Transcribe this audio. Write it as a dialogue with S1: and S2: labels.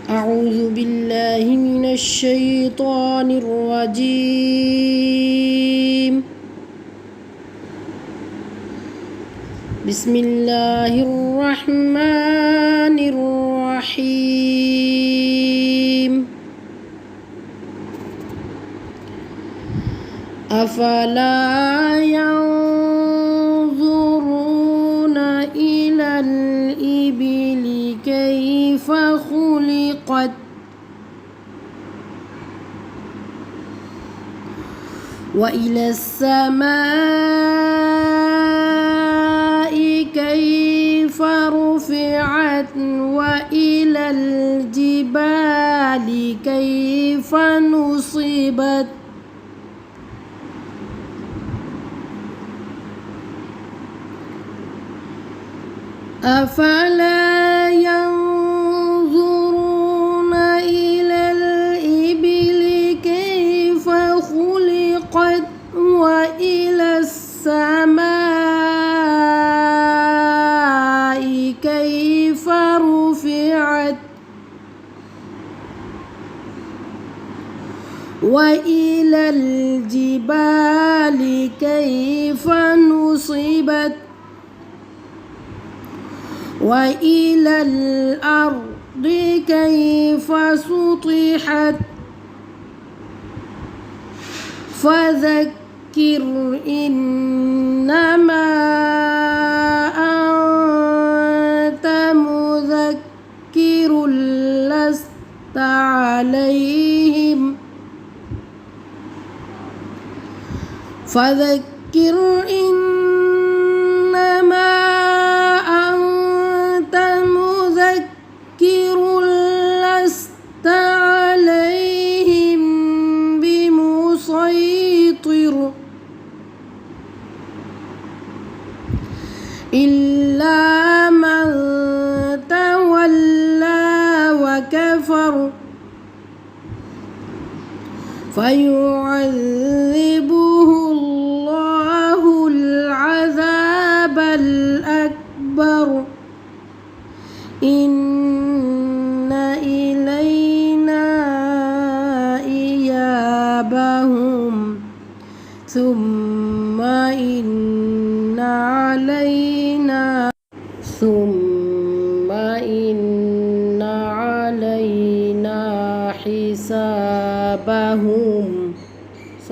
S1: أعوذ بالله من الشيطان الرجيم. بسم الله الرحمن الرحيم. أفلا ينظرون إلى الإبل كيف خلقت وإلى السماء كيف رفعت وإلى الجبال كيف نصبت أفلا ينظرون إلى الإبل كيف خلقت وإلى السماء كيف رفعت وإلى الجبال كيف نصبت وإلى الأرض كيف سطحت فذكر إنما أنت مذكر لست عليهم فذكر إنما أنت مذكر لست عليهم بمسيطر إلا من تولى وكفر فيعذبه الله العذاب الأكبر إن إلينا إيابهم ثم إن علينا حسابهم